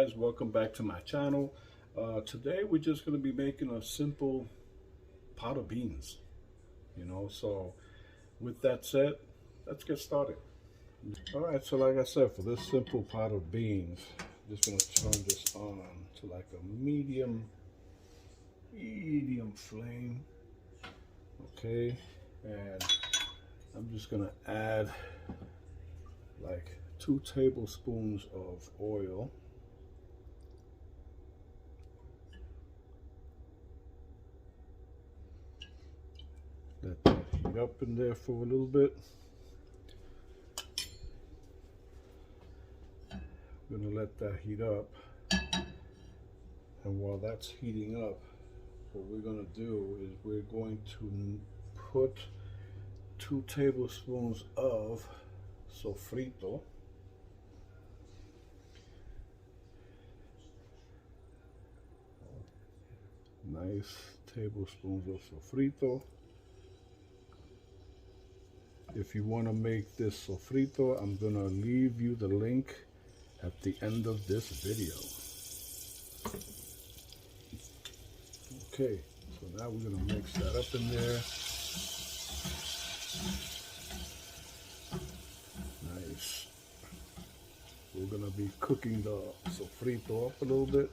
guys, welcome back to my channel. Today we're just going to be making a simple pot of beans, so with that said, let's get started. All right, so like I said, for this simple pot of beans, I'm just going to turn this on to like a medium flame. Okay, and I'm just going to add like 2 tablespoons of oil. Let that heat up in there for a little bit. I'm going to let that heat up. And while that's heating up, what we're going to do is we're going to put 2 tablespoons of sofrito. Nice tablespoons of sofrito. If you want to make this sofrito, I'm going to leave you the link at the end of this video. Okay, so now we're going to mix that up in there. Nice. We're going to be cooking the sofrito up a little bit.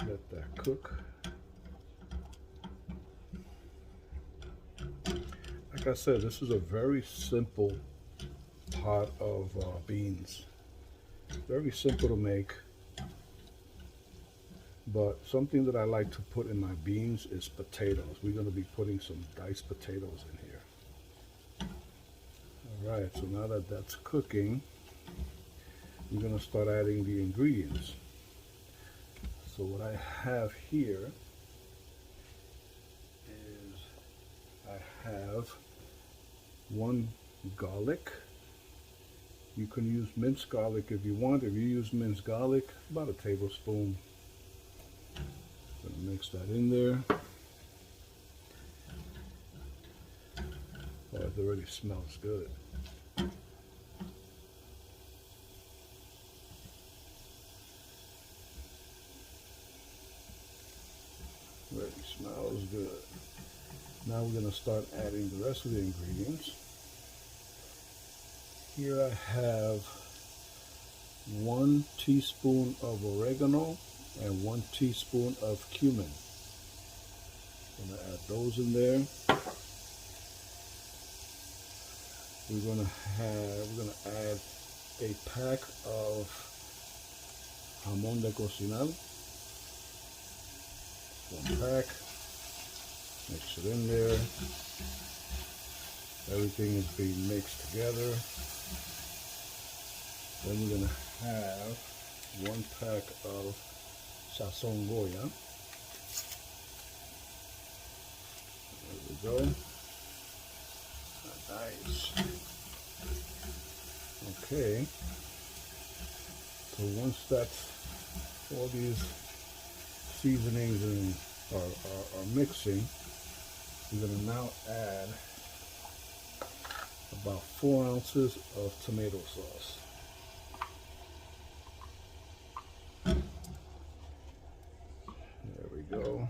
Let that cook. Like I said, this is a very simple pot of beans. Very simple to make, but something that I like to put in my beans is potatoes. We're going to be putting some diced potatoes in here. All right, so now that that's cooking, we're going to start adding the ingredients. So what I have here is I have 1 garlic. You can use minced garlic if you want. If you use minced garlic, about a tablespoon. Gonna mix that in there. Oh, it already smells good. Already smells good. Now we're going to start adding the rest of the ingredients. Here I have 1 teaspoon of oregano and 1 teaspoon of cumin. I'm going to add those in there. We're going to add a pack of jamón de cocinar. 1 pack. Mix it in there. Everything is being mixed together. Then we're going to have 1 pack of Sazon Goya. There we go. Nice. Okay. So once that's all these seasonings are mixing, we're going to now add about 4 ounces of tomato sauce. There we go.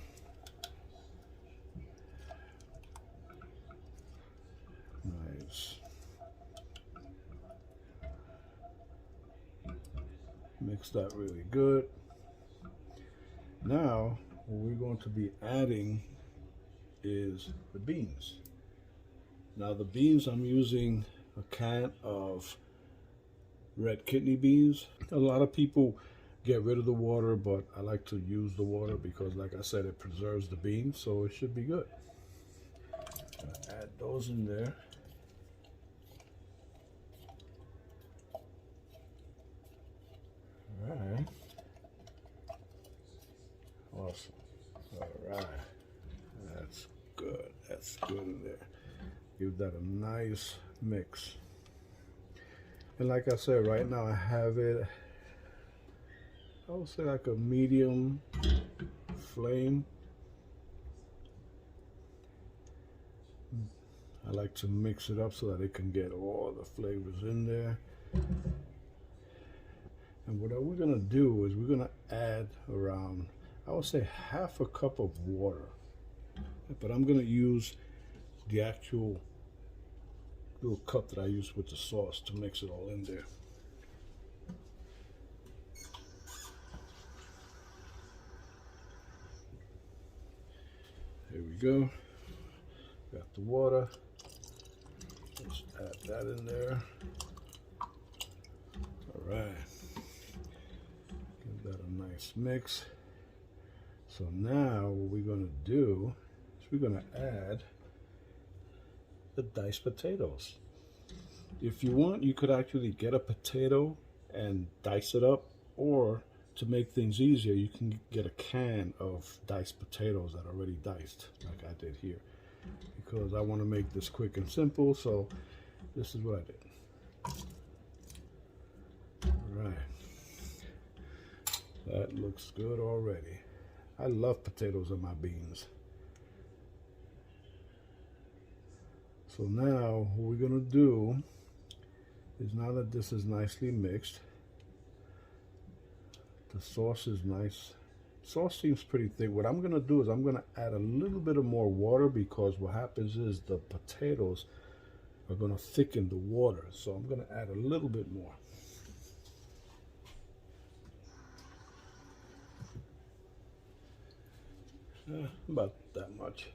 Nice. Mix that really good. Now, what we're going to be adding is the beans. Now the beans, I'm using a can of red kidney beans. A lot of people get rid of the water, but I like to use the water because, like I said, it preserves the beans, so it should be good. Add those in there. All right. Awesome. All right. That's good. That's good in there. Give that a nice mix. And like I said, right now I have it, I would say like a medium flame. I like to mix it up so that it can get all the flavors in there. And what we're gonna do is we're gonna add around, I would say, half a cup of water. But I'm gonna use the actual little cup that I use with the sauce to mix it all in there. Here we go. Got the water. Let's add that in there. All right. Give that a nice mix. So now what we're going to do is we're going to add the diced potatoes. If you want, you could actually get a potato and dice it up, or to make things easier, you can get a can of diced potatoes that are already diced, like I did here, because I want to make this quick and simple. So this is what I did. All right, that looks good already. I love potatoes in my beans. So now what we're gonna do is, now that this is nicely mixed, the sauce is nice. Sauce seems pretty thick. What I'm gonna do is I'm gonna add a little bit of more water, because what happens is the potatoes are gonna thicken the water. So I'm gonna add a little bit more. About that much.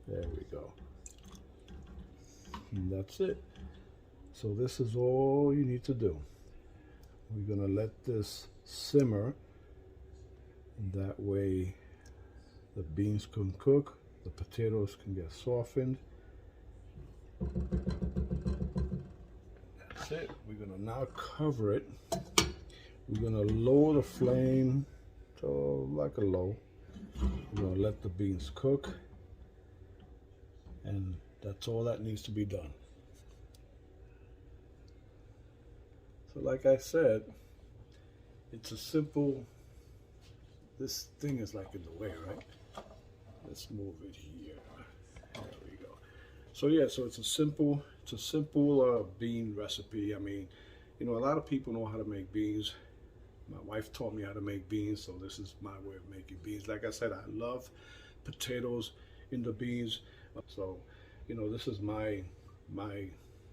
There we go. And that's it. So this is all you need to do. We're gonna let this simmer, and that way the beans can cook, the potatoes can get softened. That's it. We're gonna now cover it. We're gonna lower the flame to like a low. We're gonna let the beans cook, and that's all that needs to be done. So like I said, it's a simple, this thing is like in the way, right? Let's move it here. There we go. So yeah, so it's a simple bean recipe. I mean, you know, a lot of people know how to make beans. My wife taught me how to make beans, so this is my way of making beans. Like I said, I love potatoes in the beans. So, you know, this is my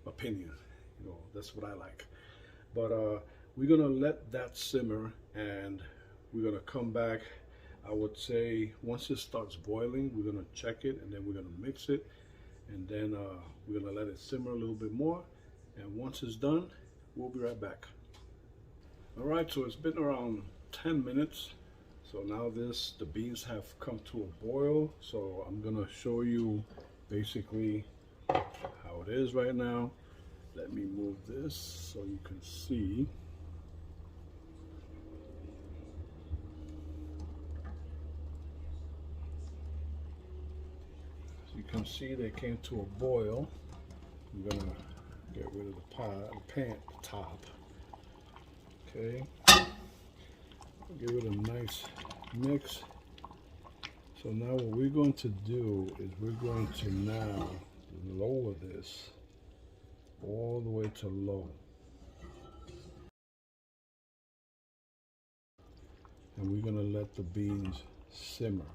opinion. You know, that's what I like. But we're gonna let that simmer, and we're gonna come back. I would say once it starts boiling, we're gonna check it, and then we're gonna mix it, and then we're gonna let it simmer a little bit more. And once it's done, we'll be right back. All right, so it's been around 10 minutes. So now the beans have come to a boil. So I'm gonna show you basically how it is right now. Let me move this so you can see. As you can see, they came to a boil. I'm gonna get rid of the top. Okay, give it a nice mix. So now what we're going to do is we're going to now lower this all the way to low. And we're going to let the beans simmer.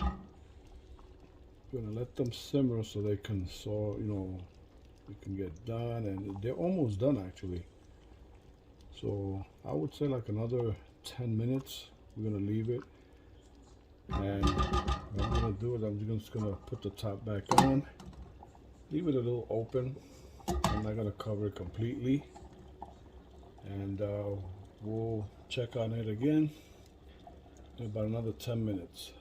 We're going to let them simmer so they can, they can get done, and they're almost done actually. So I would say like another 10 minutes, we're gonna leave it. And what I'm gonna do is I'm just gonna put the top back on, leave it a little open. I'm not gonna cover it completely. And we'll check on it again in about another 10 minutes.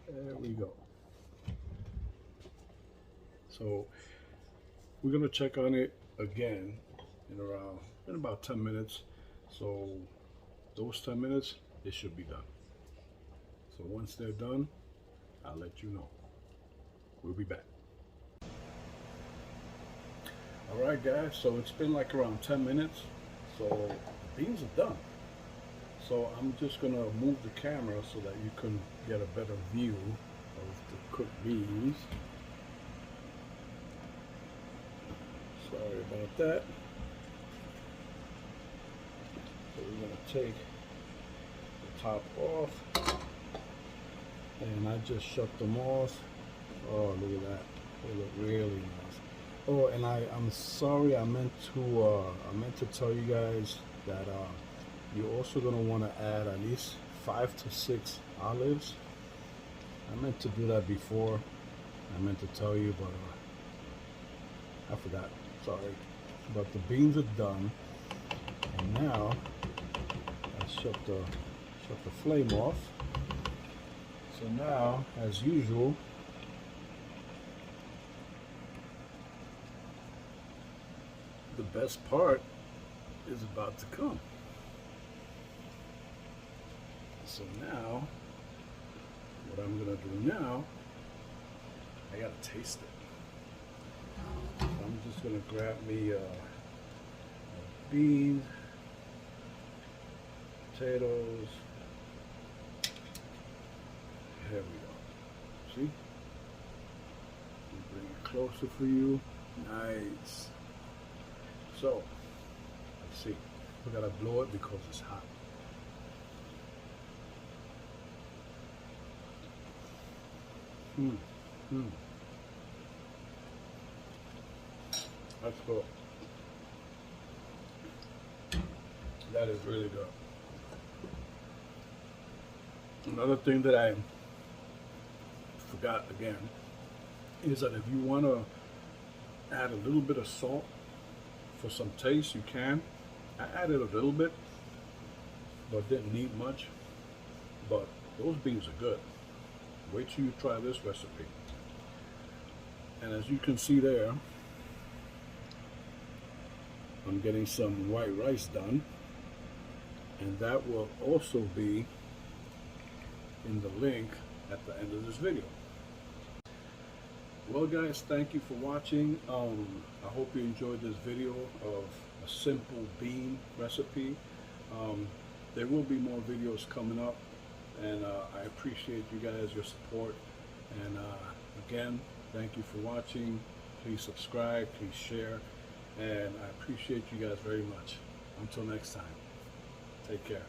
There we go. So we're gonna check on it again in about 10 minutes. So those 10 minutes, it should be done. So once they're done, I'll let you know. We'll be back. All right, guys, so it's been like around 10 minutes. So beans are done. So I'm just gonna move the camera so that you can get a better view of the cooked beans. Sorry about that. So we're going to take the top off, and I just shut them off. Oh, look at that. They look really nice. Oh, and I'm sorry, I meant to tell you guys that you're also going to want to add at least 5 to 6 olives. I meant to do that before. I meant to tell you, but I forgot. Sorry. But the beans are done, and now I shut the flame off. So now, as usual, the best part is about to come. So now, what I'm gonna do now, I gotta taste it. So I'm just gonna grab me a bean, potatoes. Here we go. See? Bring it closer for you. Nice. So, let's see. We gotta blow it because it's hot. That's good. That is really good. Another thing that I forgot again is that if you want to add a little bit of salt for some taste, you can. I added a little bit, but didn't need much. But those beans are good. Wait till you try this recipe. And as you can see there, I'm getting some white rice done, and that will also be in the link at the end of this video. Well guys, thank you for watching. I hope you enjoyed this video of a simple bean recipe. There will be more videos coming up, and I appreciate you guys, your support. And again, thank you for watching. Please subscribe, please share, and I appreciate you guys very much. Until next time, take care.